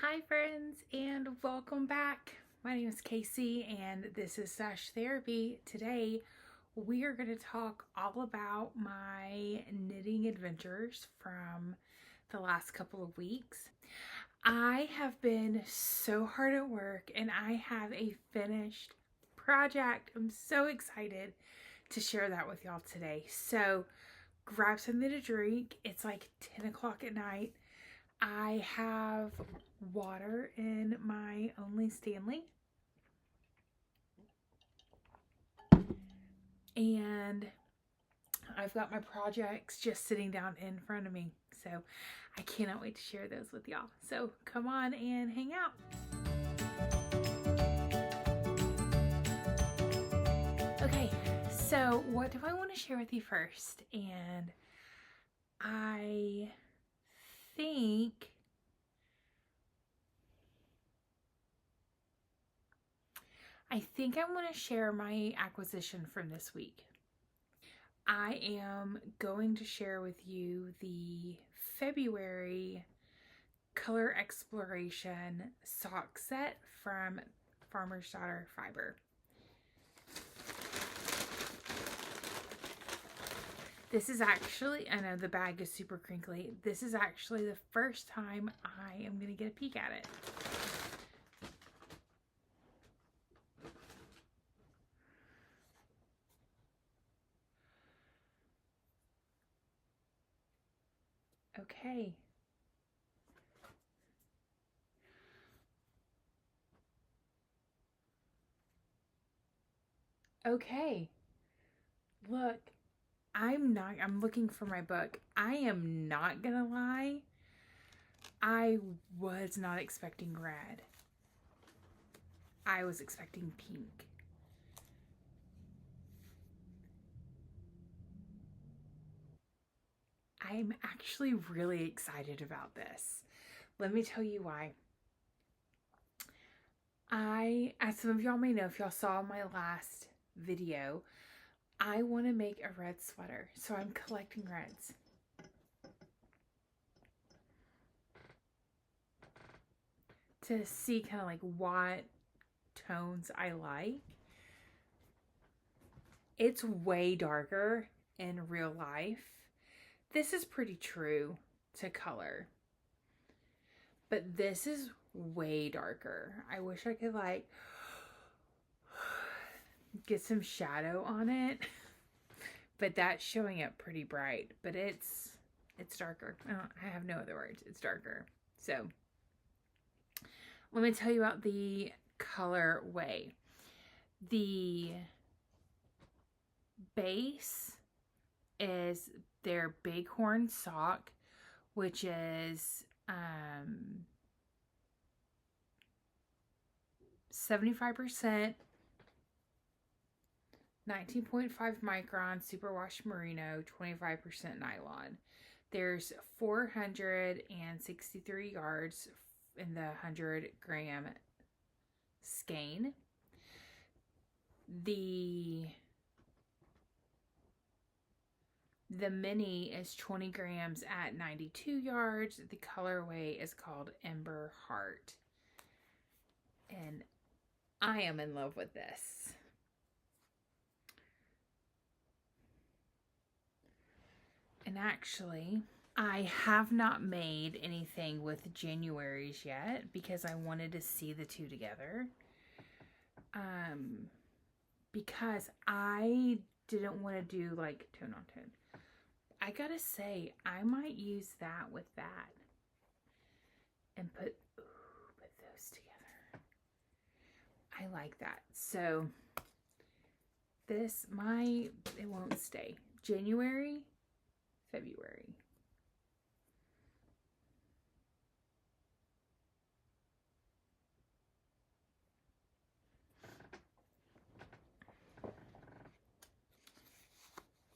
Hi friends and welcome back. My name is Casey and this is Sash Therapy. Today we are going to talk all about my knitting adventures from the last couple of weeks. I have been so hard at work and I have a finished project. I'm so excited to share that with y'all today. So grab something to drink. It's like 10 o'clock at night. I have water in my Only Stanley. And I've got my projects just sitting down in front of me. So I cannot wait to share those with y'all. So come on and hang out. Okay, so what do I want to share with you first? And I think I want to share my acquisition from this week. I am going to share with you the February Color Exploration sock set from Farmer's Daughter Fiber. This is actually, I know the bag is super crinkly. This is actually the first time I am going to get a peek at it. Okay. Okay. Look, I'm looking for my book. I am not gonna lie. I was not expecting red. I was expecting pink. I'm actually really excited about this. Let me tell you why. As some of y'all may know, if y'all saw my last video, I want to make a red sweater. So I'm collecting reds. To see kind of like what tones I like. It's way darker in real life. This is pretty true to color. But this is way darker. I wish I could like get some shadow on it. But that's showing up pretty bright. But it's darker. I have no other words. It's darker. So let me tell you about the colorway. The base is their Bighorn sock, which is 75% 19.5 micron superwash merino, 25% nylon. There's 463 yards in the 100-gram skein. The mini is 20 grams at 92 yards. The colorway is called Ember Heart. And I am in love with this. And actually, I have not made anything with January's yet because I wanted to see the two together. Because I didn't want to do like tone on tone. I gotta say, I might use that with that and put those together. I like that. So this it won't stay. January, February.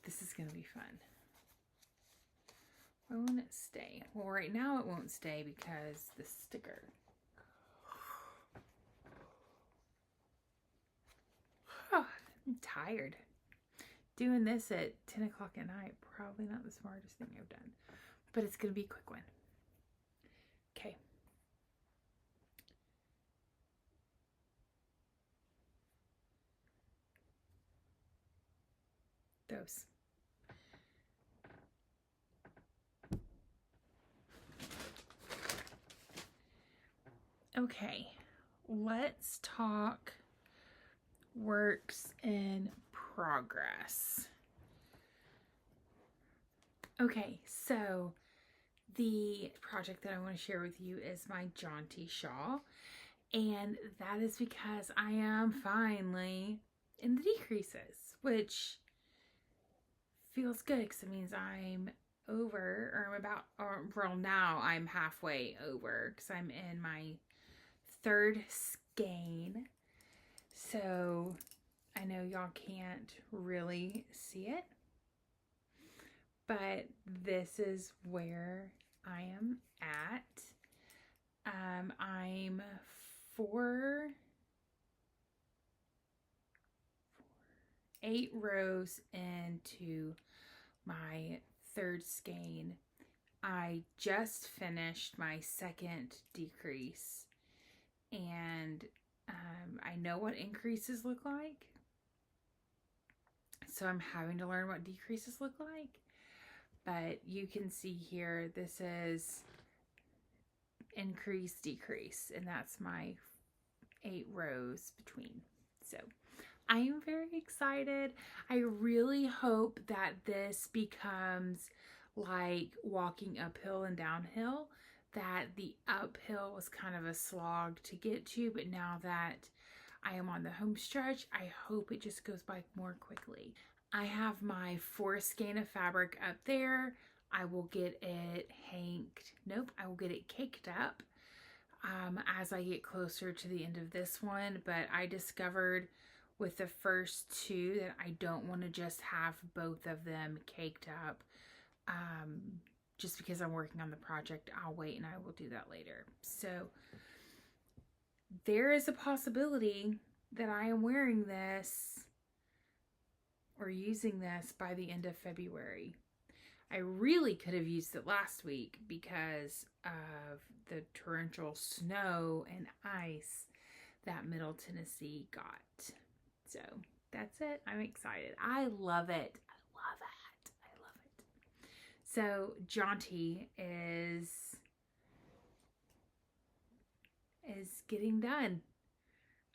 This is gonna be fun. Why won't it stay? Well, right now it won't stay because the sticker. Oh, I'm tired. Doing this at 10 o'clock at night, probably not the smartest thing I've done. But it's going to be a quick one. Okay. rows. Okay, let's talk works in progress. Okay, so the project that I want to share with you is my Jaunty shawl, and that is because I am finally in the decreases, which feels good because it means I'm over, or I'm about, or well, now I'm halfway over because I'm in my third skein. So I know y'all can't really see it, but this is where I am at. I'm 8 rows into my third skein. I just finished my second decrease, and I know what increases look like, so I'm having to learn what decreases look like. But you can see here, this is increase, decrease, and that's my 8 rows between. So I am very excited. I really hope that this becomes like walking uphill and downhill, that the uphill was kind of a slog to get to, but now that I am on the home stretch, I hope it just goes by more quickly. I have my 4th skein of fabric up there. I will get it I will get it caked up as I get closer to the end of this one, but I discovered with the first 2 that I don't want to just have both of them caked up. Just because I'm working on the project, I'll wait and I will do that later. So there is a possibility that I am wearing this or using this by the end of February. I really could have used it last week because of the torrential snow and ice that Middle Tennessee got. So that's it. I'm excited. I love it. I love it. I love it. So Jaunty is getting done.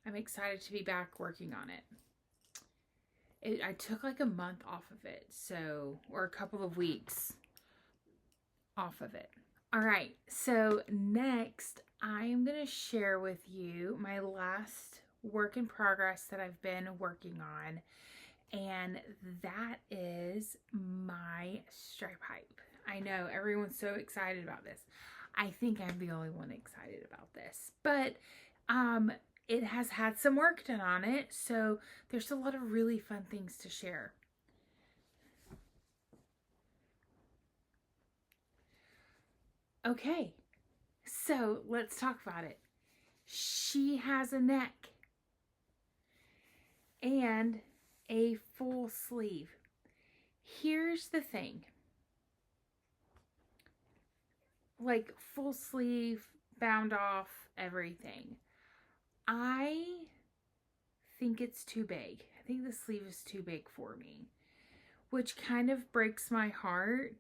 I'm excited to be back working on it. I took like a month off of it, or a couple of weeks off of it. All right, so next I am going to share with you my last work in progress that I've been working on, and that is my stripe hype. I know everyone's so excited about this. I think I'm the only one excited about this, but it has had some work done on it, so there's a lot of really fun things to share. Okay, so let's talk about it. She has a neck and a full sleeve. Here's the thing. Like full sleeve, bound off, everything. I think it's too big. I think the sleeve is too big for me, which kind of breaks my heart.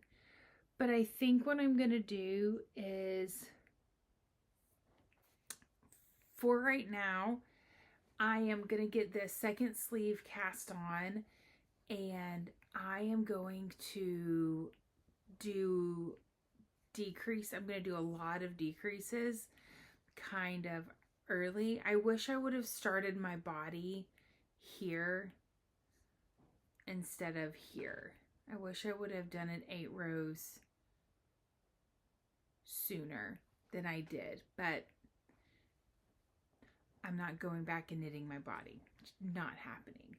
But I think what I'm going to do is, for right now, I am going to get this second sleeve cast on, and I am going to do decrease. I'm going to do a lot of decreases kind of early. I wish I would have started my body here instead of here. I wish I would have done it 8 rows sooner than I did, but I'm not going back and knitting my body. It's not happening.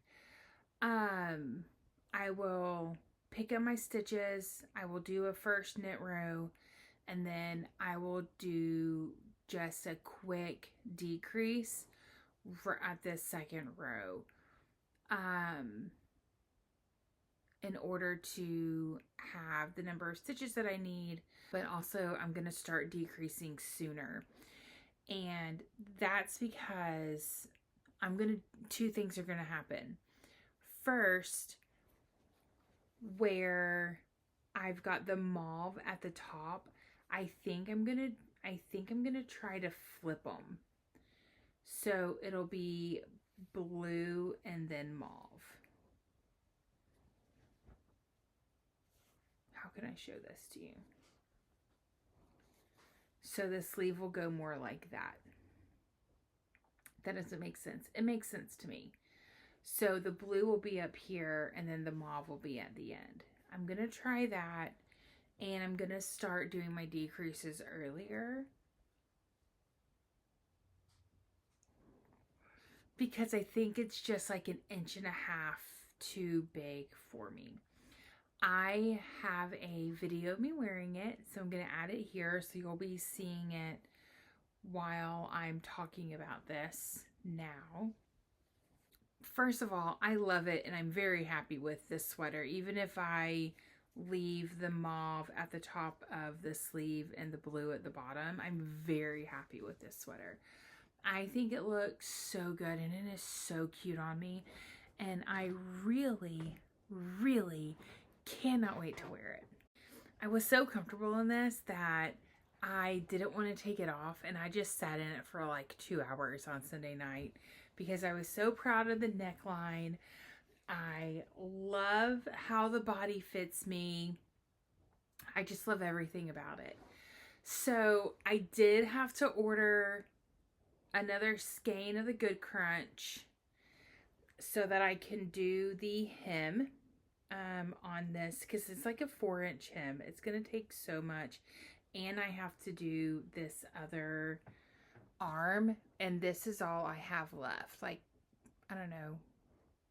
I will pick up my stitches. I will do a first knit row, and then I will do just a quick decrease at the second row in order to have the number of stitches that I need, but also I'm going to start decreasing sooner. And that's because two things are going to happen. First, where I've got the mauve at the top, I think I'm gonna try to flip them. So it'll be blue and then mauve. How can I show this to you? So the sleeve will go more like that. That doesn't make sense. It makes sense to me. So the blue will be up here and then the mauve will be at the end. I'm going to try that, and I'm going to start doing my decreases earlier, because I think it's just like 1.5 inches too big for me. I have a video of me wearing it, so I'm going to add it here so you'll be seeing it while I'm talking about this now. First of all, I love it, and I'm very happy with this sweater. Even if I leave the mauve at the top of the sleeve and the blue at the bottom, I'm very happy with this sweater. I think it looks so good, and it is so cute on me, and I really, really cannot wait to wear it. I was so comfortable in this that I didn't want to take it off, and I just sat in it for like 2 hours on Sunday night because I was so proud of the neckline. I love how the body fits me. I just love everything about it. So I did have to order another skein of the Good Crunch so that I can do the hem on this, because it's like a 4-inch hem. It's going to take so much. And I have to do this other arm, and this is all I have left. Like, I don't know,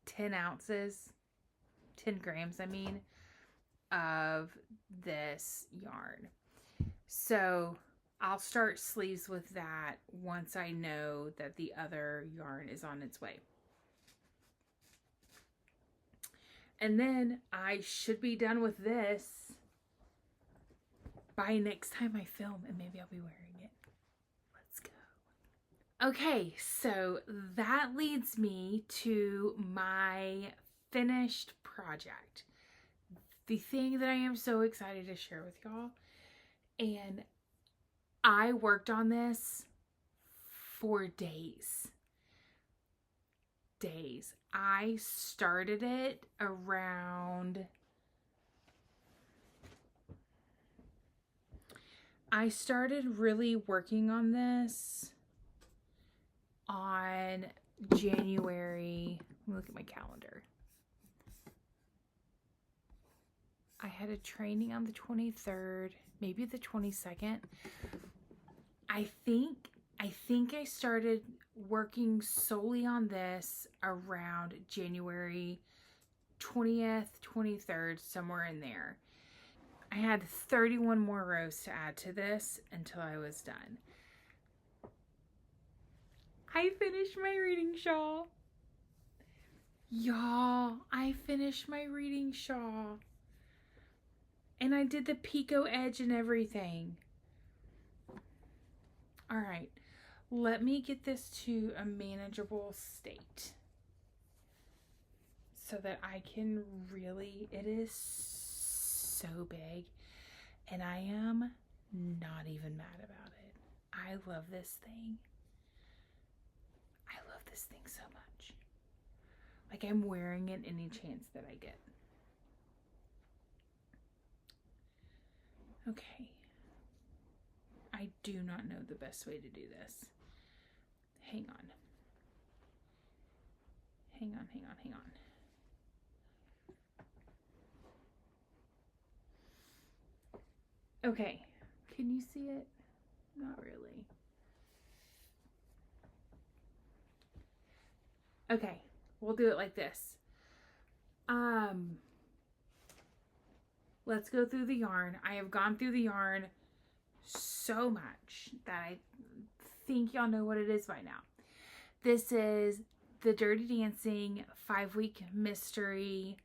10 ounces, 10 grams, I mean, of this yarn. So I'll start sleeves with that once I know that the other yarn is on its way. And then I should be done with this by next time I film, and maybe I'll be wearing it. Let's go. Okay, so that leads me to my finished project. The thing that I am so excited to share with y'all. And I worked on this for days. I started it around... I started really working on this on January. Let me look at my calendar. I had a training on the 23rd, maybe the 22nd. I think I started working solely on this around January 20th, 23rd, somewhere in there. I had 31 more rows to add to this until I was done. I finished my reading shawl. Y'all, I finished my reading shawl. And I did the picot edge and everything. All right, let me get this to a manageable state so that I can really, it is so big, and I am not even mad about it. I love this thing. I love this thing so much. Like, I'm wearing it any chance that I get. Okay. I do not know the best way to do this. Hang on. Hang on. Okay, can you see it? Not really. Okay, we'll do it like this. Let's go through the yarn. I have gone through the yarn so much that I think y'all know what it is by now. This is the Dirty Dancing 5-week mystery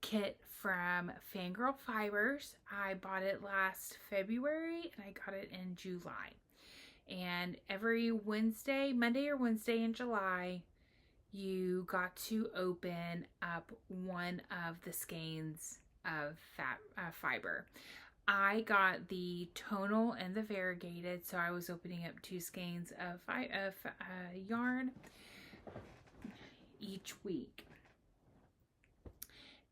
kit from Fangirl Fibers. I bought it last February and I got it in July. And every Wednesday, Monday or Wednesday in July, you got to open up one of the skeins of fiber. I got the tonal and the variegated, so I was opening up 2 skeins of yarn each week.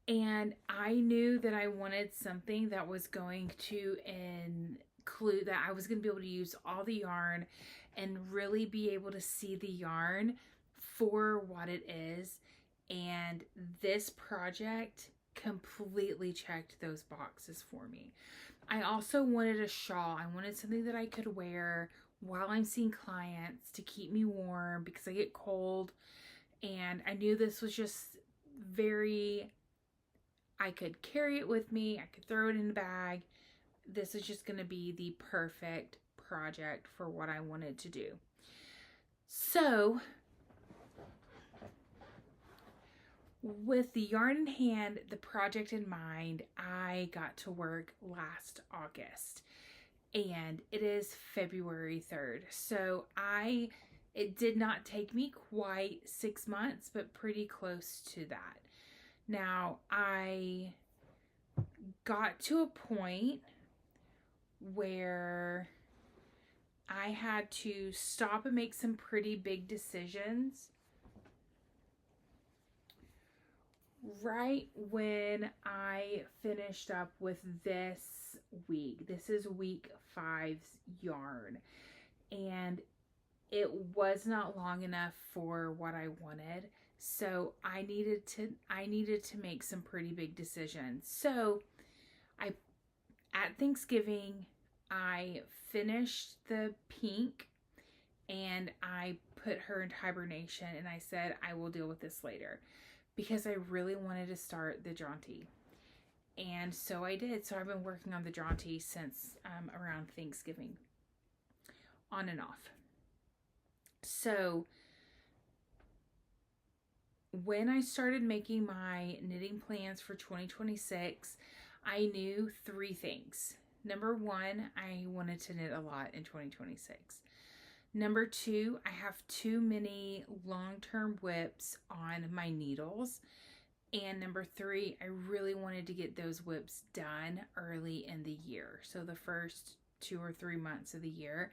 And I knew that I wanted something that was going to include, that I was going to be able to use all the yarn and really be able to see the yarn for what it is. And this project completely checked those boxes for me. I also wanted a shawl. I wanted something that I could wear while I'm seeing clients to keep me warm because I get cold. And I knew this was just very, I could carry it with me. I could throw it in the bag. This is just going to be the perfect project for what I wanted to do. So, with the yarn in hand, the project in mind, I got to work last August. And it is February 3rd. So it did not take me quite 6 months, but pretty close to that. Now, I got to a point where I had to stop and make some pretty big decisions right when I finished up with this week. This is week 5's yarn, and it was not long enough for what I wanted. So I needed to make some pretty big decisions. So at Thanksgiving, I finished the pink and I put her in hibernation, and I said, I will deal with this later, because I really wanted to start the Jaunty. And so I did. So I've been working on the Jaunty since around Thanksgiving, on and off. So when I started making my knitting plans for 2026, I knew 3 things. Number 1, I wanted to knit a lot in 2026. Number 2, I have too many long-term whips on my needles. And number 3, I really wanted to get those whips done early in the year. So the first 2 or 3 months of the year,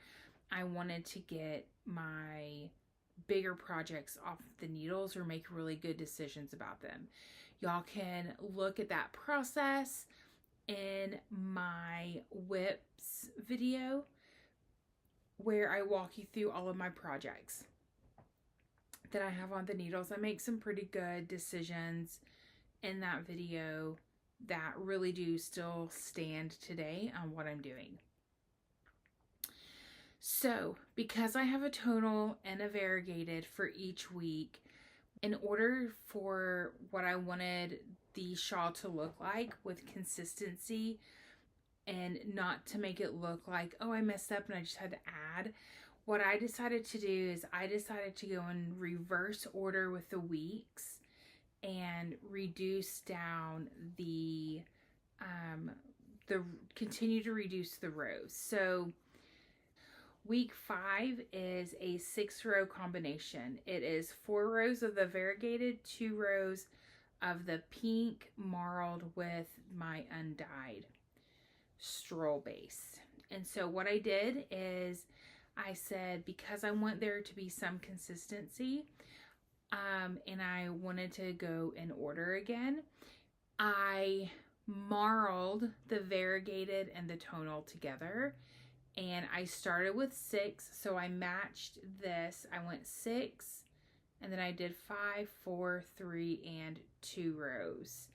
I wanted to get my bigger projects off the needles or make really good decisions about them. Y'all can look at that process in my whips video, where I walk you through all of my projects that I have on the needles. I make some pretty good decisions in that video that really do still stand today on what I'm doing. So, because I have a tonal and a variegated for each week, in order for what I wanted the shawl to look like with consistency, and not to make it look like, oh, I messed up and I just had to add, what I decided to do is I decided to go in reverse order with the weeks and reduce down continue to reduce the rows. So week 5 is a 6-row combination. It is 4 rows of the variegated, 2 rows of the pink marled with my undyed stroll base. And so what I did is I said, because I want there to be some consistency, and I wanted to go in order again, I marled the variegated and the tonal together, and I started with 6. So I matched this. I went 6, and then I did 5, 4, 3, and 2 rows.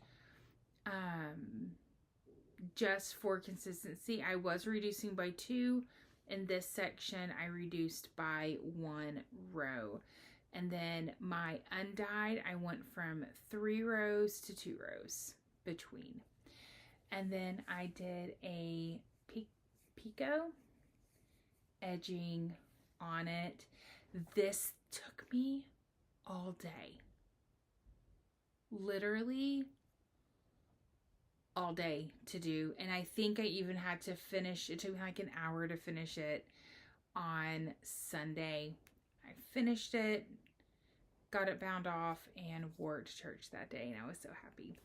Just for consistency, I was reducing by 2. In this section, I reduced by 1 row. And then my undyed, I went from 3 rows to 2 rows between. And then I did a picot edging on it. This took me all day. Literally all day to do. And I think I even had to finish, it took me like an hour to finish it on Sunday. I finished it, got it bound off, and wore it to church that day, and I was so happy.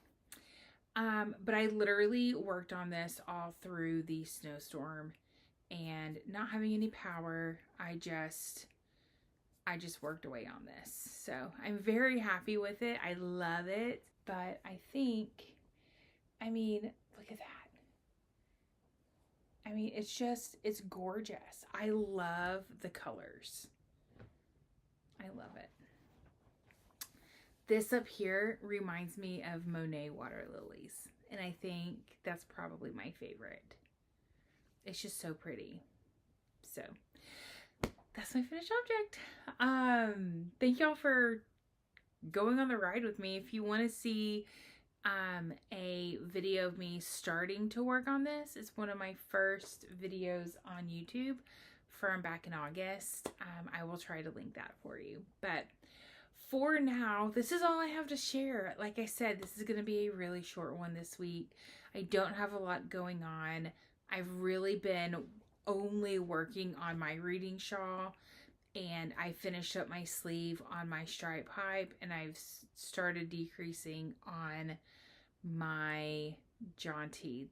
But I literally worked on this all through the snowstorm, and not having any power, I just worked away on this. So I'm very happy with it. I love it. But I think, I mean, look at that. I mean, it's gorgeous. I love the colors. I love it. This up here reminds me of Monet water lilies, and I think that's probably my favorite. It's just so pretty. So that's my finished object. Thank y'all for going on the ride with me. If you want to see a video of me starting to work on this, it's one of my first videos on YouTube from back in August. I will try to link that for you. But for now, this is all I have to share. Like I said, this is going to be a really short one this week. I don't have a lot going on. I've really been only working on my reading shawl, and I finished up my sleeve on my stripe pipe, and I've started decreasing on my Jaunty.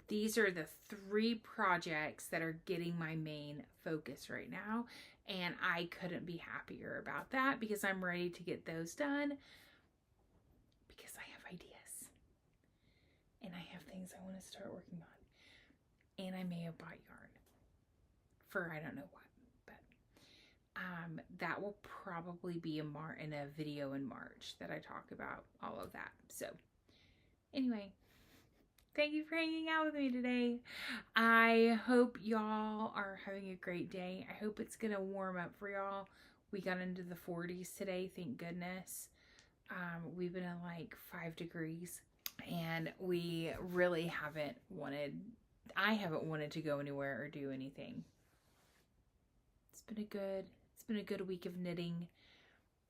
These are the 3 projects that are getting my main focus right now, and I couldn't be happier about that because I'm ready to get those done because I have ideas and I have things I want to start working on, and I may have bought yarn for I don't know what, but that will probably be in a video in March that I talk about all of that. So anyway, thank you for hanging out with me today. I hope y'all are having a great day. I hope it's gonna warm up for y'all. We got into the 40s today, thank goodness. We've been in like 5 degrees, and we really I haven't wanted to go anywhere or do anything. It's been a good week of knitting.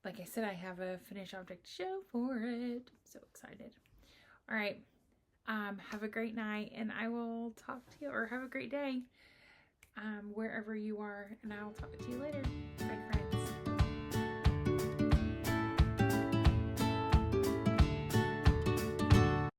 Like I said, I have a finished object to show for it. I'm so excited. All right. Have a great night, and I will talk to you, or have a great day, wherever you are, and I'll talk to you later. Bye, friends.